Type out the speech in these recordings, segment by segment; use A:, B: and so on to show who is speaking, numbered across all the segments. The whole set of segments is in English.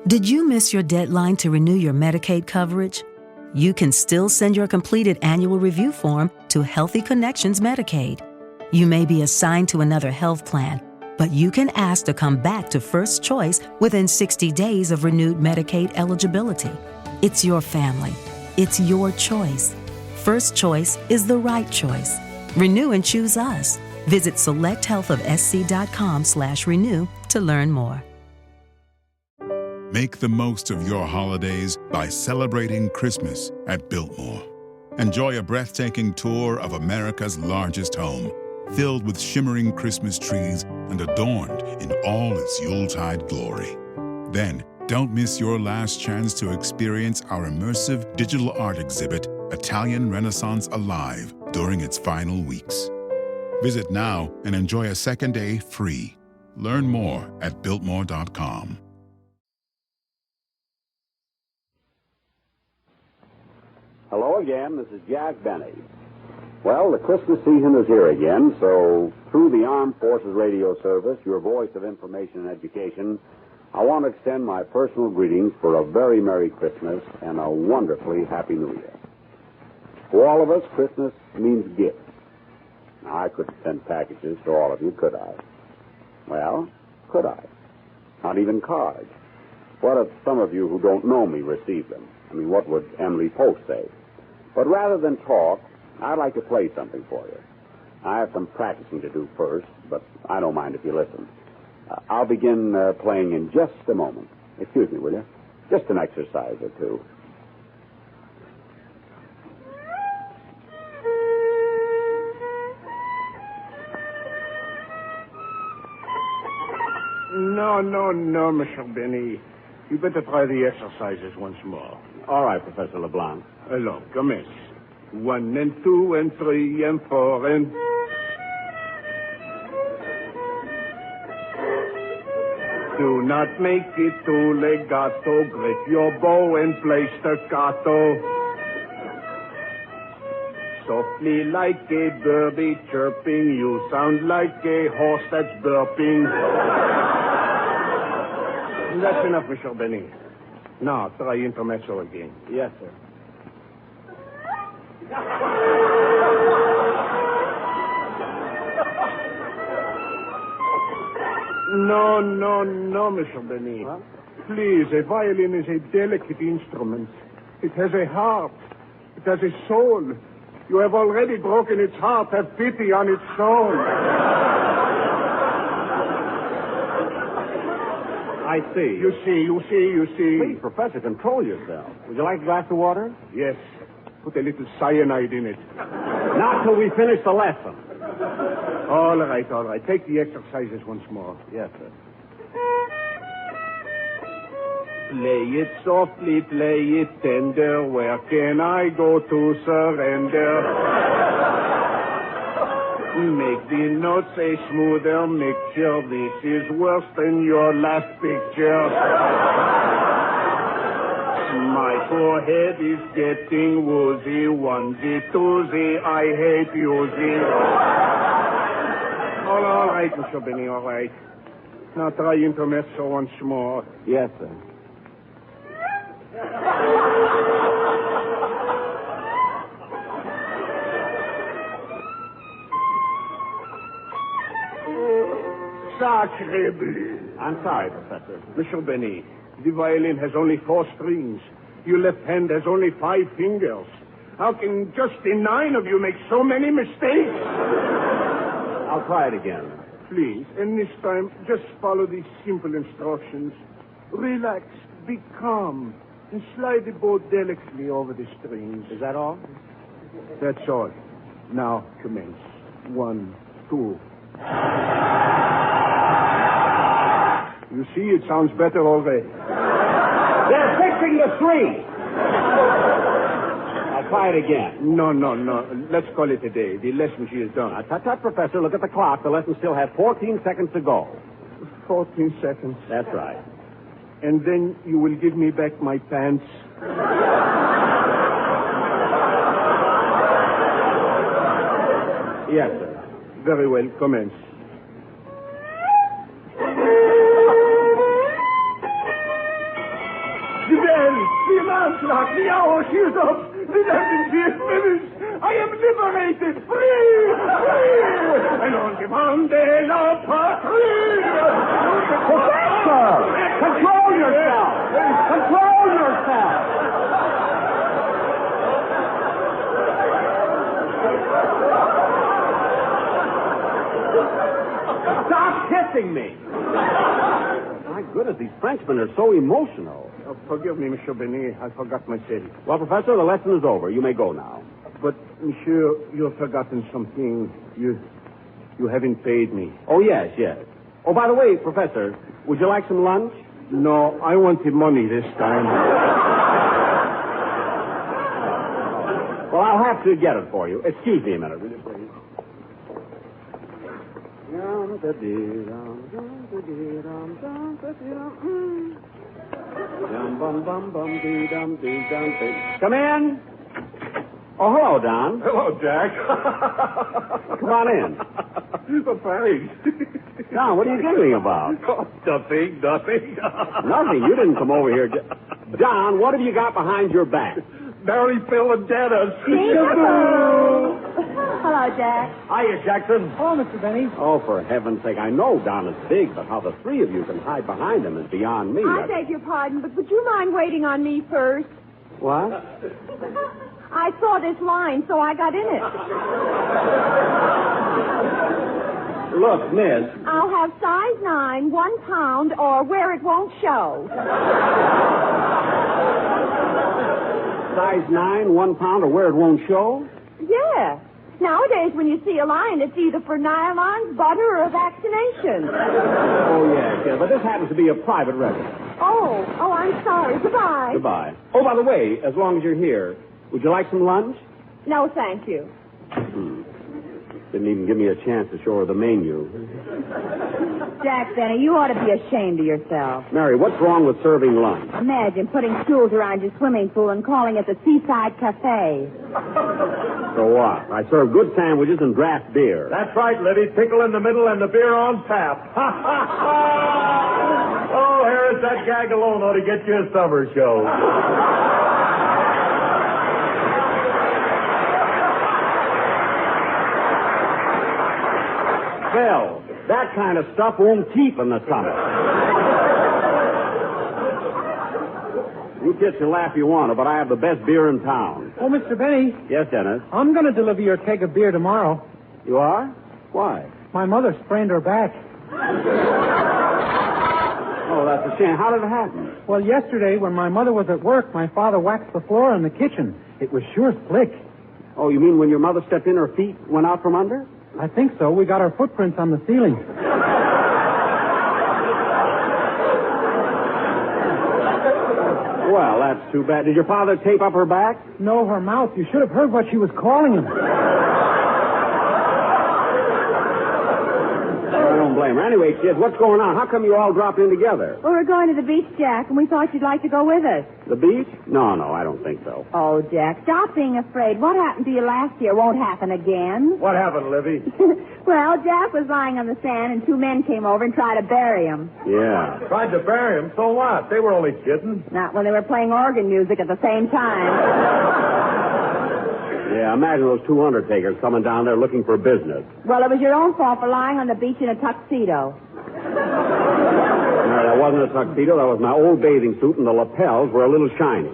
A: Did you miss your deadline to renew your Medicaid coverage? You can still send your completed annual review form to Healthy Connections Medicaid. You may be assigned to another health plan, but you can ask to come back to First Choice within 60 days of renewed Medicaid eligibility. It's your family. It's your choice. First Choice is the right choice. Renew and choose us. Visit selecthealthofsc.com/renew to learn more.
B: Make the most of your holidays by celebrating Christmas at Biltmore. Enjoy a breathtaking tour of America's largest home, filled with shimmering Christmas trees and adorned in all its Yuletide glory. Then, don't miss your last chance to experience our immersive digital art exhibit, Italian Renaissance Alive, during its final weeks. Visit now and enjoy a second day free. Learn more at Biltmore.com.
C: Hello again, this is Jack Benny. Well, the Christmas season is here again, so through the Armed Forces Radio Service, your voice of information and education, I want to extend my personal greetings for a very Merry Christmas and a wonderfully Happy New Year. For all of us, Christmas means gifts. Now, I couldn't send packages to all of you, could I? Well, could I? Not even cards. What if some of you who don't know me received them? I mean, what would Emily Post say? But rather than talk, I'd like to play something for you. I have some practicing to do first, but I don't mind if you listen. I'll begin playing in just a moment. Excuse me, will you? Just an exercise or two.
D: No, Mr. Benny. You better try the exercises once more.
C: All right, Professor LeBlanc.
D: Alors, commence. 1 and 2 and 3 and 4 and... Do not make it too legato. Grip your bow and play staccato. Softly like a birdie chirping, you sound like a horse that's burping. That's enough, Mr. Benny. Now, try intermezzo again.
C: Yes, sir.
D: No, Mr. Benny.
C: Huh?
D: Please, a violin is a delicate instrument. It has a heart. It has a soul. You have already broken its heart. Have pity on its soul.
C: I see.
D: You see.
C: Please, Professor, control yourself. Would you like a glass of water?
D: Yes. Put a little cyanide in it.
C: Not till we finish the lesson.
D: All right. Take the exercises once more.
C: Yes, sir.
D: Play it softly, play it tender. Where can I go to surrender? Make the notes a smoother mixture. This is worse than your last picture. My forehead is getting woozy. Onesie, twosie, I hate using. All right, Mr. Benny, all right. Now try intermezzo once more.
C: Yes, sir.
D: Sacre bleu.
C: I'm sorry, Professor.
D: Mr. Benny, the violin has only 4 strings. Your left hand has only 5 fingers. How can just the 9 of you make so many mistakes?
C: I'll try it again.
D: Please, and this time, just follow these simple instructions. Relax, be calm, and slide the bow delicately over the strings.
C: Is that all?
D: That's all. Now, commence. 1, 2. You see, it sounds better already.
C: They're fixing the string. I'll try it again.
D: No. Let's call it a day. The lesson she is done.
C: Tut, Professor. Look at the clock. The lesson still has 14 seconds to go.
D: 14 seconds.
C: That's right.
D: And then you will give me back my pants.
C: Yes, sir.
D: Very well. Commence. The bell, the alarm clock, the hour, she is up. The emergency is finished. I am liberated, free, free. And on demand de la patrie.
C: Professor! Control yourself! Control yourself! Stop kissing me! My goodness, these Frenchmen are so emotional.
D: Forgive me, Monsieur Benet. I forgot myself.
C: Well, Professor, the lesson is over. You may go now.
D: But, Monsieur, you have forgotten something. You haven't paid me.
C: Oh, yes, yes. Oh, by the way, Professor, would you like some lunch?
D: No, I wanted money this time.
C: Well, I'll have to get it for you. Excuse me a minute, will you, please? Come in. Oh, hello, Don.
D: Hello, Jack.
C: Come on in.
D: Thanks.
C: Don, what are you giggling about?
D: Oh, nothing.
C: Nothing. You didn't come over here. Don, what have you got behind your back?
D: Mary, Phil, and Dennis.
E: Hello, Jack.
D: Hiya, Jackson.
E: Hello, Mr. Benny.
C: Oh, for heaven's sake, I know Don is big, but how the three of you can hide behind him is beyond me.
E: I beg your pardon, but would you mind waiting on me first?
C: What?
E: I saw this line, so I got in it.
C: Look, miss.
E: I'll have size 9, 1 pound, or where it won't show.
C: Size 9, 1 pound, or where it won't show?
E: Yeah. Nowadays, when you see a lion, it's either for nylons, butter, or vaccination.
C: Oh, yes, but this happens to be a private residence.
E: Oh, I'm sorry. Goodbye.
C: Goodbye. Oh, by the way, as long as you're here, would you like some lunch?
E: No, thank you.
C: Didn't even give me a chance to show her the menu.
F: Jack Benny, you ought to be ashamed of yourself.
C: Mary, what's wrong with serving lunch?
F: Imagine putting stools around your swimming pool and calling it the Seaside Cafe.
C: So what? I serve good sandwiches and draft beer.
D: That's right, Liddy. Pickle in the middle and the beer on tap. Oh, Harris, that gag alone ought to get you a summer show.
C: Phil, that kind of stuff won't keep in the summer. You kids can laugh if you want to, but I have the best beer in town.
G: Oh, Mr. Benny,
C: Yes, Dennis?
G: I'm going to deliver your keg of beer tomorrow.
C: You are? Why?
G: My mother sprained her back.
C: Oh, that's a shame. How did it happen?
G: Well, yesterday, when my mother was at work, my father waxed the floor in the kitchen. It was sure slick.
C: Oh, you mean when your mother stepped in, her feet went out from under?
G: I think so. We got her footprints on the ceiling.
C: Well, that's too bad. Did your father tape up her back?
G: No, her mouth. You should have heard what she was calling him.
C: I don't blame her. Anyway, kids, what's going on? How come you all dropped in together?
F: Well, we're going to the beach, Jack, and we thought you'd like to go with us.
C: The beach? No, I don't think so.
F: Oh, Jack, stop being afraid. What happened to you last year won't happen again.
D: What happened, Livy?
F: Well, Jack was lying on the sand, and 2 men came over and tried to bury him.
C: Yeah.
D: Tried to bury him, so what? They were only kidding.
F: Not when they were playing organ music at the same time.
C: Yeah, imagine those 2 undertakers coming down there looking for business.
F: Well, it was your own fault for lying on the beach in a tuxedo.
C: No, that wasn't a tuxedo. That was my old bathing suit, and the lapels were a little shiny.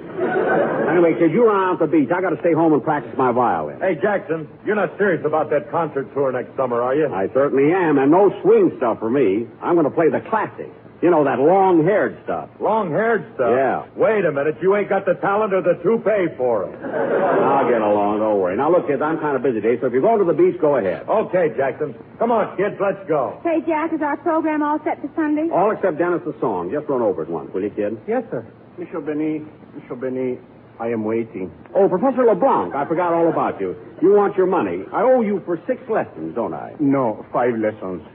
C: Anyway, kids, you run out to the beach. I got to stay home and practice my violin.
D: Hey, Jackson, you're not serious about that concert tour next summer, are you?
C: I certainly am, and no swing stuff for me. I'm going to play the classics. You know, that long-haired stuff.
D: Long-haired stuff?
C: Yeah.
D: Wait a minute. You ain't got the talent or the toupee for it.
C: I'll get along. Don't worry. Now, look, kids, I'm kind of busy today, so if you're going to the beach, go ahead.
D: Okay, Jackson. Come on, kids, let's go.
F: Say, Jack, is our program all set for Sunday?
C: All except Dennis' song. Just run over it once, will you, kid?
G: Yes, sir.
D: Monsieur Benet, I am waiting.
C: Oh, Professor LeBlanc, I forgot all about you. You want your money. I owe you for 6 lessons, don't I?
D: No, 5 lessons.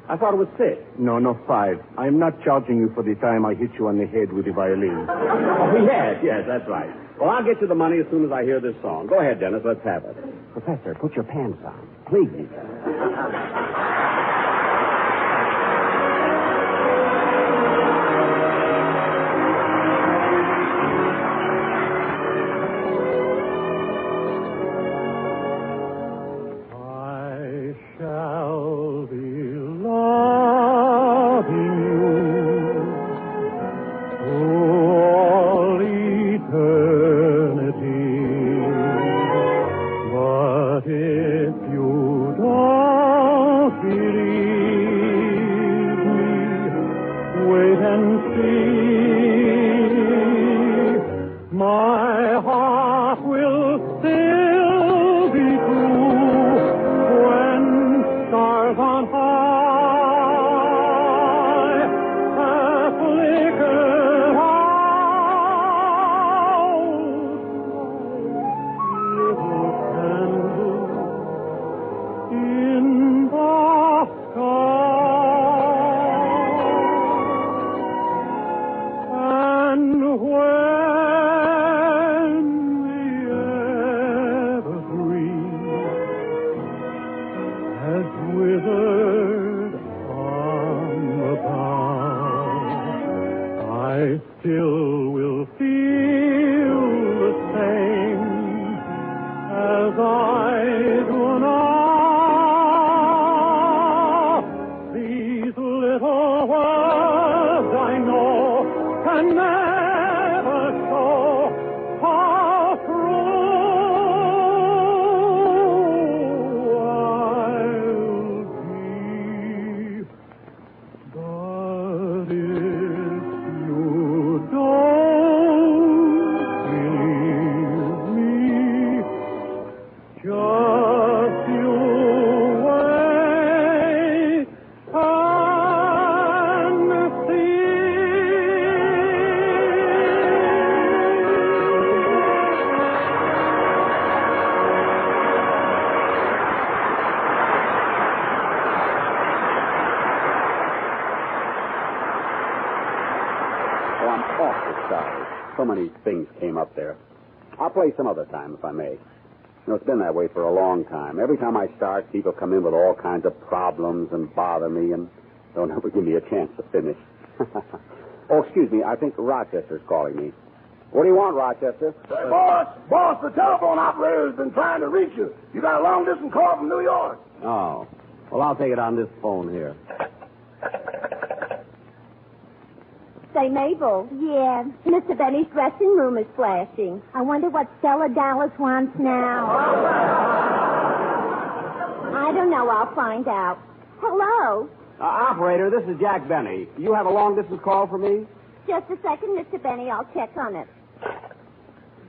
C: I thought it was 6.
D: No, 5. I am not charging you for the time I hit you on the head with the violin.
C: Oh, yes, that's right. Well, I'll get you the money as soon as I hear this song. Go ahead, Dennis, let's have it. Professor, put your pants on. Please.
D: I still will feel the same as I do now. These little words I know can never show how true I'll be. But if you don't believe me, just you wait and see.
C: Oh, I'm awfully sorry. So many things came up there. I'll play some other time, if I may. It's been that way for a long time. Every time I start, people come in with all kinds of problems and bother me and don't ever give me a chance to finish. Oh, excuse me. I think Rochester's calling me. What do you want, Rochester?
H: Hey, boss, the telephone operator's been trying to reach you. You got a long-distance call from New York.
C: Oh. Well, I'll take it on this phone here.
E: Say, Mabel.
F: Yeah.
E: Mr. Benny's dressing room is flashing.
F: I wonder what Stella Dallas wants now.
E: I don't know. I'll find out. Hello.
C: Operator, this is Jack Benny. You have a long-distance call for me?
E: Just a second, Mr. Benny. I'll check on it.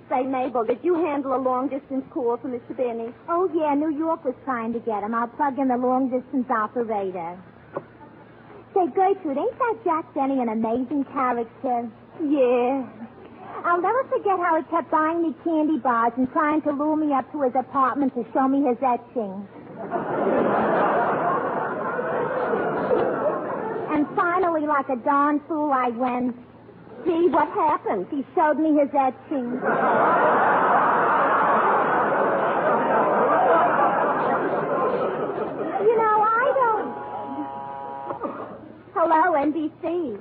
E: Say, Mabel, did you handle a long-distance call for Mr. Benny?
F: Oh, yeah, New York was trying to get him. I'll plug in the long-distance operator. Say, Gertrude, ain't that Jack Benny an amazing character?
E: Yeah.
F: I'll never forget how he kept buying me candy bars and trying to lure me up to his apartment to show me his etchings. And finally, like a darn fool, I went.
E: Gee, what happened?
F: He showed me his etchings.
E: You know, I don't... Hello, NBC.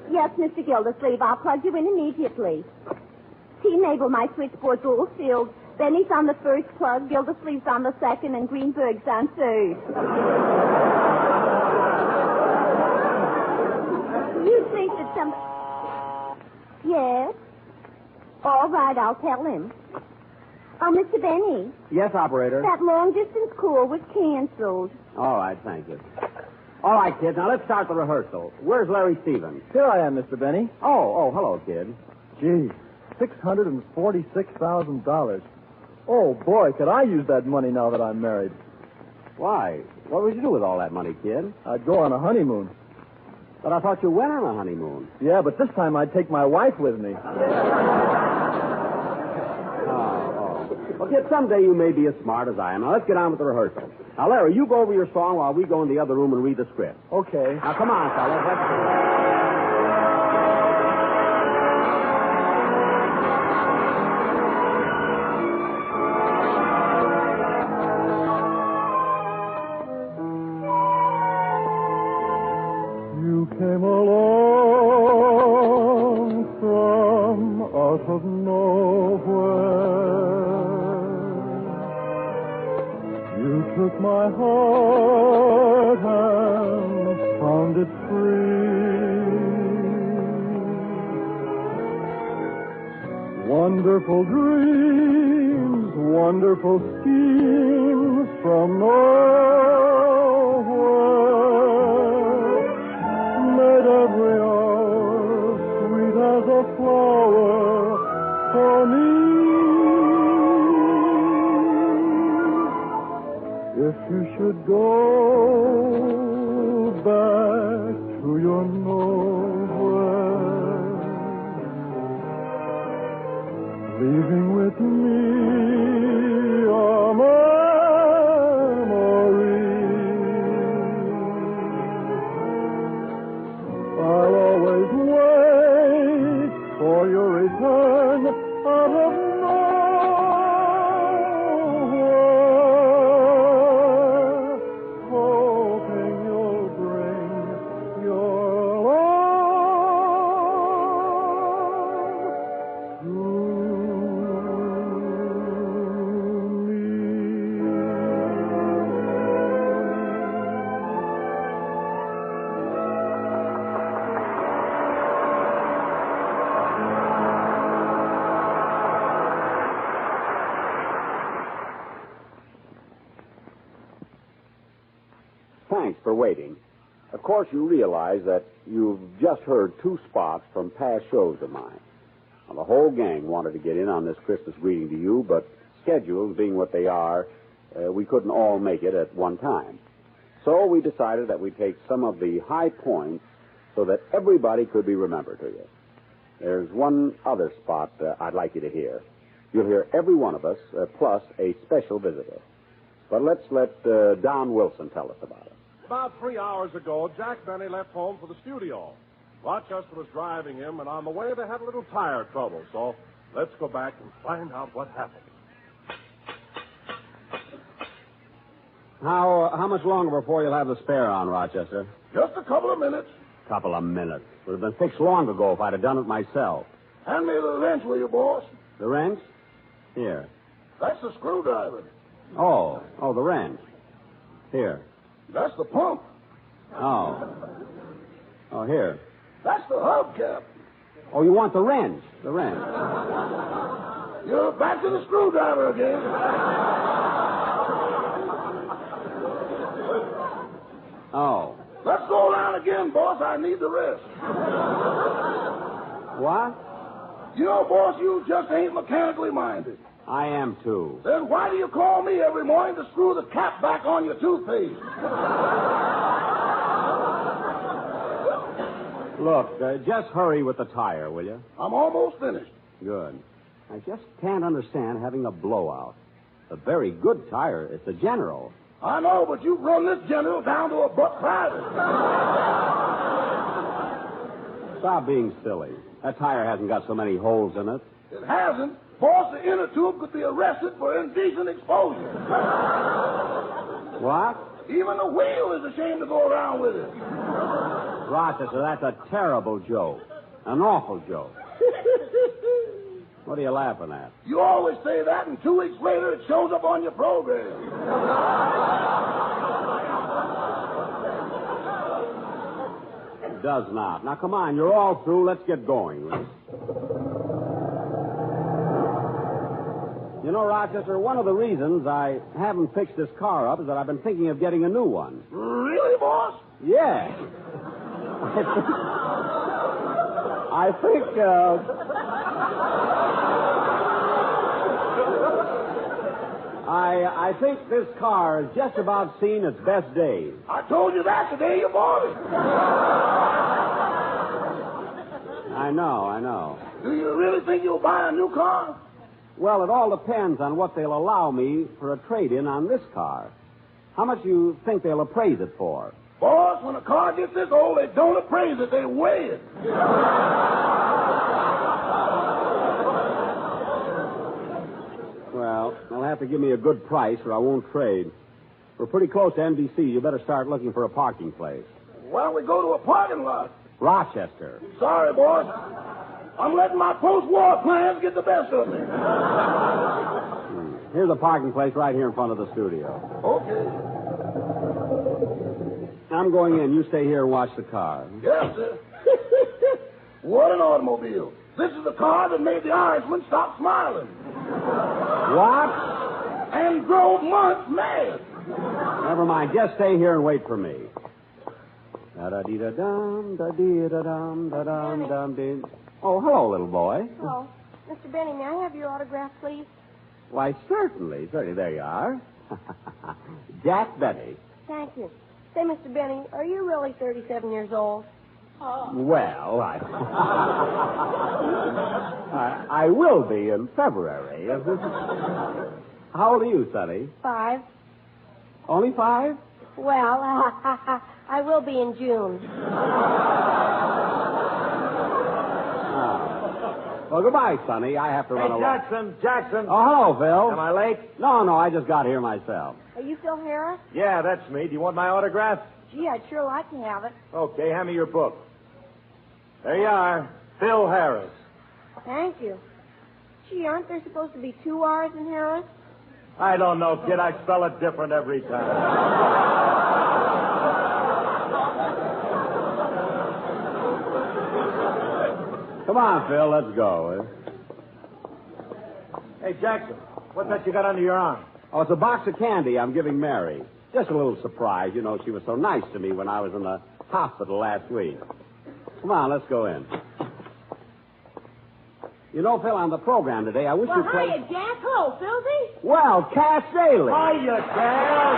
E: Yes, Mr. Gildersleeve, I'll plug you in immediately. T. Mabel, my switchboard's all filled. Benny's on the first plug, Gildersleeve's on the second, and Greenberg's on third. You think that some... Yes? All right, I'll tell him. Oh, Mr. Benny.
C: Yes, operator.
E: That long-distance call was canceled.
C: All right, thank you. All right, kids, now let's start the rehearsal. Where's Larry Stevens?
G: Here I am, Mr. Benny.
C: Oh, hello, kid.
G: Gee, $646,000. Oh, boy, could I use that money now that I'm married.
C: Why? What would you do with all that money, kid?
G: I'd go on a honeymoon.
C: But I thought you went on a honeymoon.
G: Yeah, but this time I'd take my wife with me.
C: Well, kid, someday you may be as smart as I am. Now, let's get on with the rehearsal. Now, Larry, you go over your song while we go in the other room and read the script.
G: Okay.
C: Now, come on, fellas. Let's do
D: You came along from out of nowhere. You took my heart and found it free. Wonderful dreams, wonderful schemes from nowhere made every hour sweet as a flower for me. If you should go back to your nowhere, leaving with me a memory, I'll always wait for your return out of nowhere, hoping you'll bring your love
C: for waiting. Of course, you realize that you've just heard 2 spots from past shows of mine. Now, the whole gang wanted to get in on this Christmas greeting to you, but schedules being what they are, we couldn't all make it at one time. So we decided that we'd take some of the high points so that everybody could be remembered to you. There's one other spot I'd like you to hear. You'll hear every one of us, plus a special visitor. But let's let Don Wilson tell us about it.
I: About 3 hours ago, Jack Benny left home for the studio. Rochester was driving him, and on the way they had a little tire trouble. So let's go back and find out what happened.
C: How much longer before you'll have the spare on, Rochester?
H: Just a couple of minutes.
C: Couple of minutes. Would have been fixed long ago if I'd have done it myself.
H: Hand me the wrench, will you, boss?
C: The wrench? Here.
H: That's the screwdriver.
C: Oh, the wrench. Here.
H: That's the pump.
C: Oh, here.
H: That's the hubcap.
C: Oh, you want the wrench? The wrench.
H: You're back to the screwdriver again.
C: Oh.
H: Let's go around again, boss. I need the rest.
C: What?
H: You know, boss, you just ain't mechanically minded.
C: I am, too.
H: Then why do you call me every morning to screw the cap back on your toothpaste?
C: Look, just hurry with the tire, will you?
H: I'm almost finished.
C: Good. I just can't understand having a blowout. A very good tire. It's a General.
H: I know, but you've run this General down to a buck private.
C: Stop being silly. That tire hasn't got so many holes in it.
H: It hasn't. Boss, the inner tube could be arrested for indecent exposure.
C: What?
H: Even the wheel is ashamed to go around with it.
C: Rochester, that's a terrible joke. An awful joke. What are you laughing at?
H: You always say that, and 2 weeks later it shows up on your program.
C: It does not. Now, come on, you're all through. Let's get going. You know, Rochester, one of the reasons I haven't fixed this car up is that I've been thinking of getting a new one.
H: Really, boss?
C: Yeah. I think this car has just about seen its best days.
H: I told you that the day you bought it.
C: I know.
H: Do you really think you'll buy a new car?
C: Well, it all depends on what they'll allow me for a trade-in on this car. How much do you think they'll appraise it for?
H: Boss, when a car gets this old, they don't appraise it, they weigh it.
C: Well, they'll have to give me a good price or I won't trade. We're pretty close to NBC. You better start looking for a parking place.
H: Why don't we go to a parking lot?
C: Rochester.
H: Sorry, boss. I'm letting my post-war plans get the best of me.
C: Here's a parking place right here in front of the studio.
H: Okay.
C: I'm going in. You stay here and watch the car.
H: Yes, sir. What an automobile. This is the car that made the Irishman stop smiling.
C: What?
H: And drove months mad.
C: Never mind. Just stay here and wait for me. Da-da-dee-da-dum, da-dee-da-dum, da-dum, dum-dee. Oh, hello, little boy.
J: Hello. Mr. Benny, may I have your autograph, please?
C: Why, certainly. There you are. Jack Benny.
J: Thank you. Say, Mr. Benny, are you really 37 years old?
C: Well, I will be in February. How old are you, Sonny?
J: 5.
C: Only 5?
J: Well, I will be in June.
C: Well, goodbye, Sonny. I have to run along.
G: Jackson.
C: Oh, hello, Phil.
G: Am I late?
C: No, I just got here myself.
J: Are you Phil Harris?
G: Yeah, that's me. Do you want my autograph?
J: Gee, I'd sure like to have it.
G: Okay, hand me your book. There you are. Phil Harris.
J: Thank you. Gee, aren't there supposed to be 2 R's in Harris?
G: I don't know, kid. I spell it different every time.
C: Come on, Phil. Let's go.
G: Hey, Jackson, what's that you got under your arm?
C: Oh, it's a box of candy I'm giving Mary. Just a little surprise. You know, she was so nice to me when I was in the hospital last week. Come on, let's go in. You know, Phil, on the program today, I wish
J: Well,
C: you played...
J: hiya, Jack. Hello, Philby.
C: Well, Cass Daly.
G: Hiya, Cass.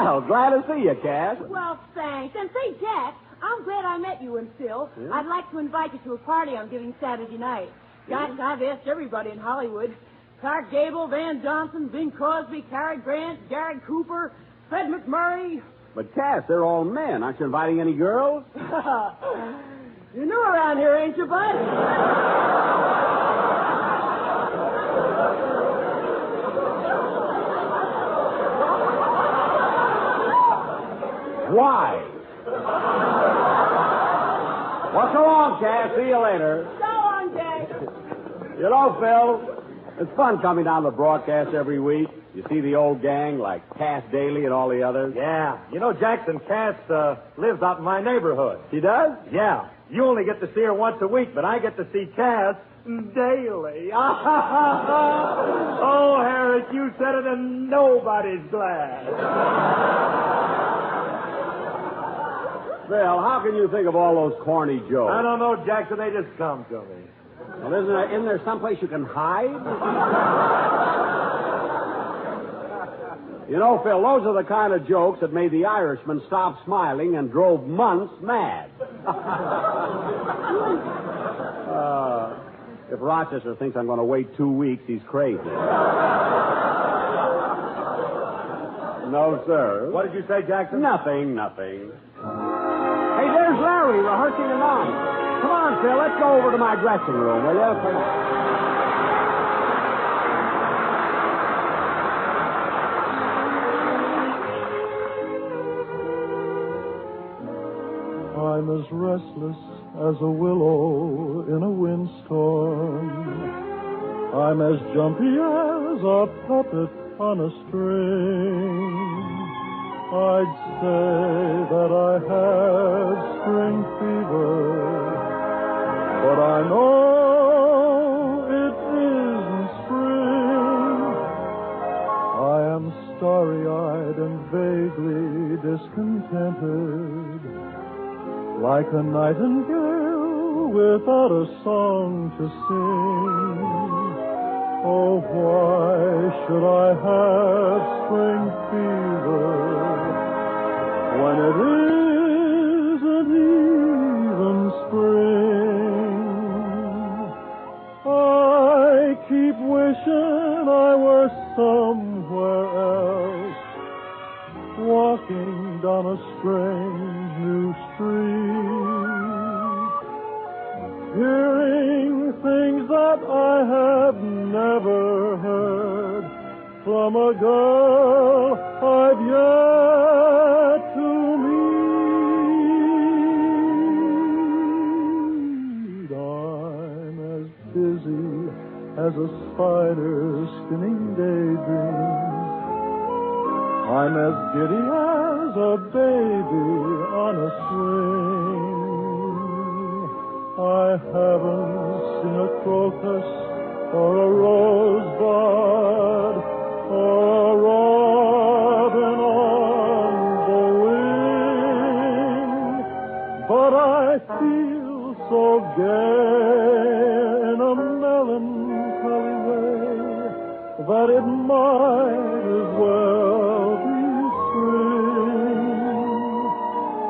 C: Well, glad to see you, Cass.
J: Well, thanks. And say, Jack, I'm glad I met you and Phil.
C: Yeah?
J: I'd like to invite you to a party I'm giving Saturday night. Gosh, I've asked everybody in Hollywood. Clark Gable, Van Johnson, Bing Crosby, Cary Grant, Jared Cooper, Fred McMurray.
C: But, Cass, they're all men. Aren't you inviting any girls?
J: You're new around here, ain't you, bud?
C: Why? Well, so long, Cass. See you later.
J: So long, Jack.
C: You know, Phil, it's fun coming down the broadcast every week. You see the old gang like Cass Daly and all the others.
G: Yeah. You know, Jackson, Cass lives out in my neighborhood.
C: She does?
G: Yeah. You only get to see her once a week, but I get to see Cass daily. Oh, Harris, you said it and nobody's glad.
C: Phil, how can you think of all those corny jokes?
G: I don't know, Jackson. They just come to me.
C: Well, isn't there someplace you can hide? You know, Phil, those are the kind of jokes that made the Irishman stop smiling and drove months mad. If Rochester thinks I'm going to wait 2 weeks, he's crazy. No, sir.
G: What did you say, Jackson?
C: Nothing. Hey, there's Larry rehearsing tonight. Come on, Phil, let's go over to my dressing room, will you? Come on.
K: I'm as restless as a willow in a windstorm. I'm as jumpy as a puppet on a string. I'd say that I have spring fever, but I know it isn't spring. I am starry-eyed and vaguely discontented, like a nightingale without a song to sing. Oh, why should I have spring fever when it isn't even spring? I keep wishing I were somewhere else, walking down a strange new street, hearing things that I have never heard from a girl I've yet to meet. I'm as busy as a spider spinning daydreams. I'm as giddy as a baby on a swing. I haven't seen a crocus or a rosebud or a robin on the wing, but I feel so gay in a melancholy way that it might as well be spring.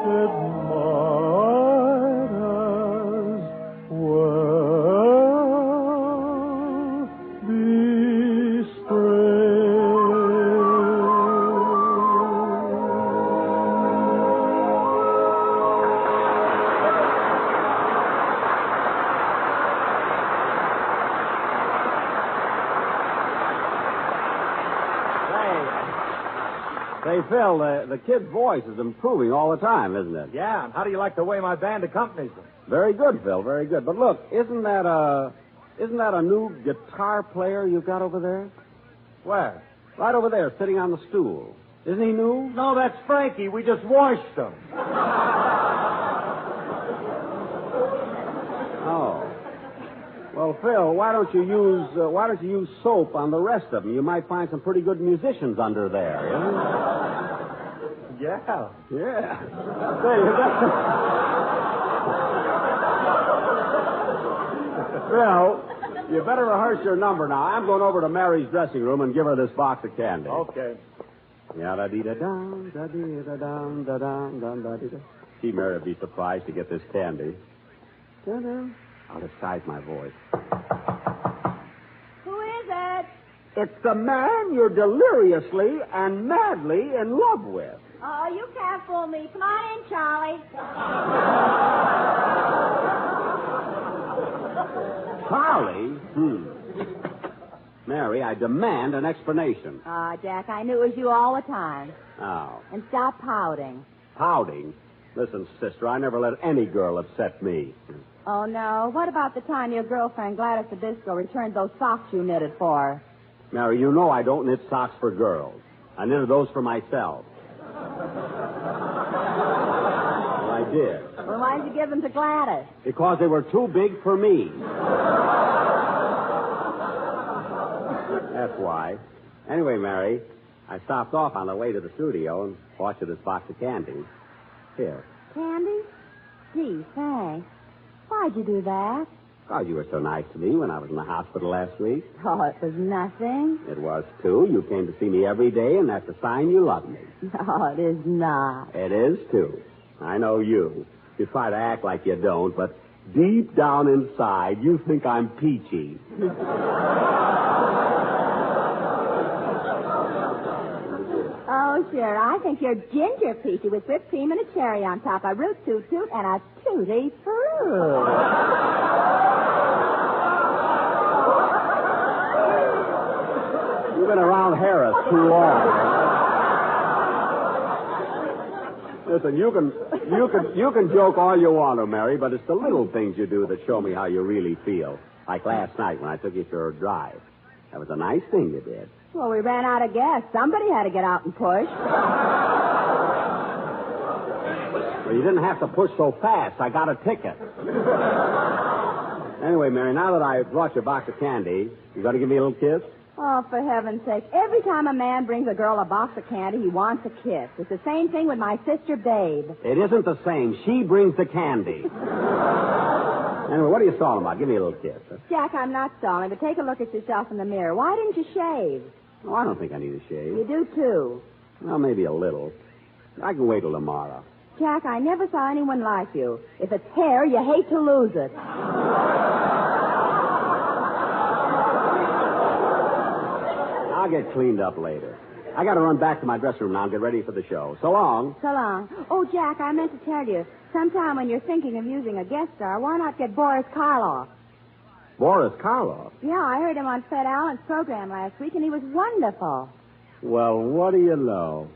K: It might as well be spring.
C: Say, Phil, the kid's voice is improving all the time, isn't it?
G: Yeah, and how do you like the way my band accompanies them?
C: Very good, Phil, very good. But look, isn't that a new guitar player you've got over there?
G: Where?
C: Right over there, sitting on the stool. Isn't he new?
G: No, that's Frankie. We just washed him.
C: Oh. Well, Phil, why don't you use soap on the rest of them? You might find some pretty good musicians under there.
G: Yeah.
C: Yeah. Phil, you better rehearse your number now. I'm going over to Mary's dressing room and give her this box of candy.
G: Okay.
C: Ya-da-dee-da-dum, da-dee-da-dum, da-dum, dum, da-dee-da. Gee, Mary would be surprised to get this candy. Da-da. I'll disguise my voice.
E: Who is it?
C: It's the man you're deliriously and madly in love with.
E: Oh, you can't fool me. Come on in, Charlie.
C: Charlie? Mary, I demand an explanation.
E: Jack, I knew it was you all the time.
C: Oh.
E: And stop pouting.
C: Pouting? Listen, sister, I never let any girl upset me.
E: Oh, no. What about the time your girlfriend, Gladys Zabisco, returned those socks you knitted for her?
C: Mary, you know I don't knit socks for girls. I knitted those for myself. Well, I did.
E: Well, why did you give them to Gladys?
C: Because they were too big for me. That's why. Anyway, Mary, I stopped off on the way to the studio and bought you this box of candy. Here.
E: Candy? Gee, thanks. Why'd you do that?
C: Oh, you were so nice to me when I was in the hospital last week.
E: Oh, it was nothing.
C: It was, too. You came to see me every day, and that's a sign you love me.
E: No, it is not.
C: It is, too. I know you. You try to act like you don't, but deep down inside, you think I'm peachy.
E: Oh, sure. I think you're ginger peachy with whipped cream and a cherry on top, a root toot toot, and a tutti fruit.
C: You've been around Harris too long. Listen, you can joke all you want to, Mary, but it's the little things you do that show me how you really feel. Like last night when I took you for a drive. That was a nice thing you did.
E: Well, we ran out of gas. Somebody had to get out and push.
C: Well, you didn't have to push so fast. I got a ticket. Anyway, Mary, now that I brought you a box of candy, you going to give me a little kiss?
E: Oh, for heaven's sake. Every time a man brings a girl a box of candy, he wants a kiss. It's the same thing with my sister, Babe.
C: It isn't the same. She brings the candy. Anyway, what are you stalling about? Give me a little kiss. Huh?
E: Jack, I'm not stalling, but take a look at yourself in the mirror. Why didn't you shave?
C: Oh, I don't think I need a shave.
E: You do, too.
C: Well, maybe a little. I can wait till tomorrow.
E: Jack, I never saw anyone like you. If it's hair, you hate to lose it.
C: I'll get cleaned up later. I got to run back to my dressing room now and get ready for the show. So long.
E: So long. Oh, Jack, I meant to tell you, sometime when you're thinking of using a guest star, why not get Boris Karloff?
C: Boris Karloff?
E: Yeah, I heard him on Fred Allen's program last week, and he was wonderful.
C: Well, what do you know?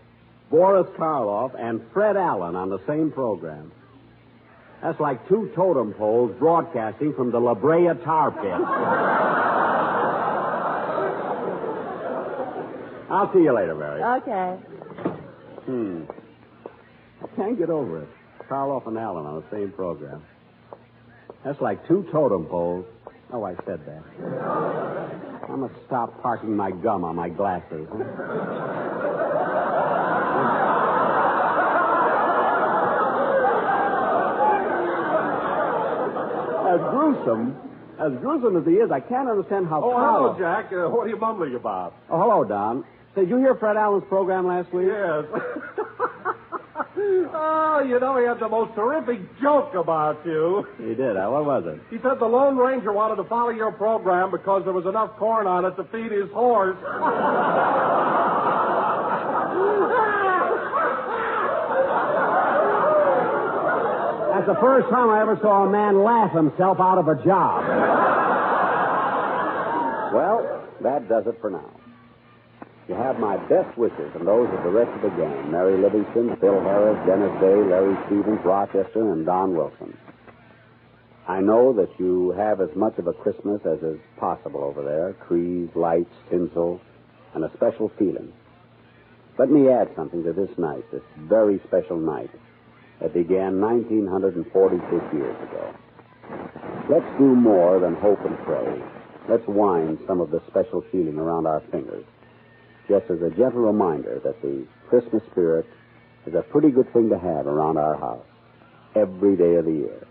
C: Boris Karloff and Fred Allen on the same program. That's like two totem poles broadcasting from the La Brea tar pit. I'll see you later, Mary.
E: Okay.
C: I can't get over it. Karloff and Allen on the same program. That's like two totem poles. Oh, I said that. I must stop parking my gum on my glasses. Huh? As gruesome as he is, I can't understand how...
I: Oh, hello, Jack. What are you mumbling about?
C: Oh, hello, Don. Say, did you hear Fred Allen's program last week?
I: Yes. Oh, you know, he had the most terrific joke about you.
C: He did, huh? What was it?
I: He said the Lone Ranger wanted to follow your program because there was enough corn on it to feed his horse.
C: That's the first time I ever saw a man laugh himself out of a job. Well, that does it for now. You have my best wishes and those of the rest of the gang. Mary Livingston, Phil Harris, Dennis Day, Larry Stevens, Rochester, and Don Wilson. I know that you have as much of a Christmas as is possible over there. Trees, lights, tinsel, and a special feeling. Let me add something to this night, this very special night that began 1946 years ago. Let's do more than hope and pray. Let's wind some of the special feeling around our fingers, just as a gentle reminder that the Christmas spirit is a pretty good thing to have around our house every day of the year,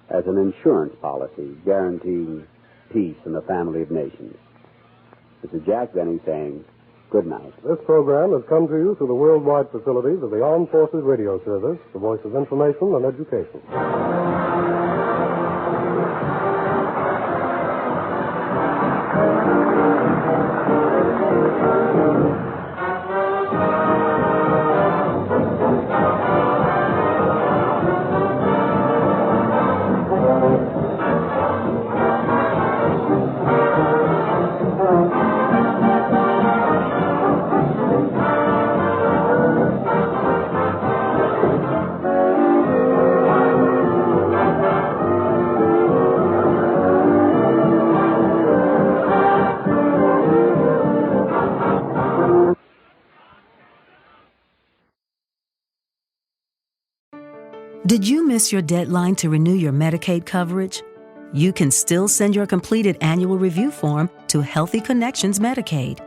C: as an insurance policy guaranteeing peace in the family of nations. This is Jack Benny saying good night.
L: This program has come to you through the worldwide facilities of the Armed Forces Radio Service, the voice of information and education.
A: Did you miss your deadline to renew your Medicaid coverage? You can still send your completed annual review form to Healthy Connections Medicaid.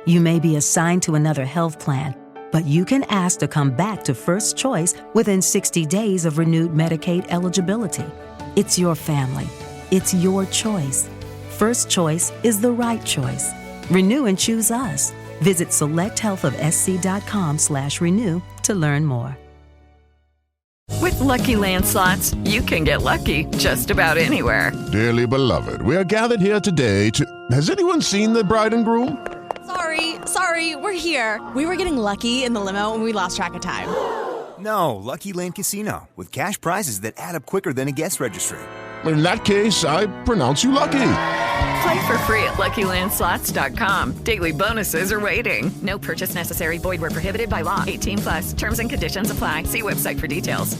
A: You may be assigned to another health plan, but you can ask to come back to First Choice within 60 days of renewed Medicaid eligibility. It's your family. It's your choice. First Choice is the right choice. Renew and choose us. Visit selecthealthofsc.com/renew to learn more.
M: With Lucky Land Slots, you can get lucky just about anywhere.
N: Dearly beloved, we are gathered here today to... Has anyone seen the bride and groom?
O: Sorry, we're here. We were getting lucky in the limo and we lost track of time.
P: No, Lucky Land Casino, with cash prizes that add up quicker than a guest registry.
N: In that case, I pronounce you lucky.
M: Play for free at LuckyLandSlots.com. Daily bonuses are waiting. No purchase necessary. Void where prohibited by law. 18+. Terms and conditions apply. See website for details.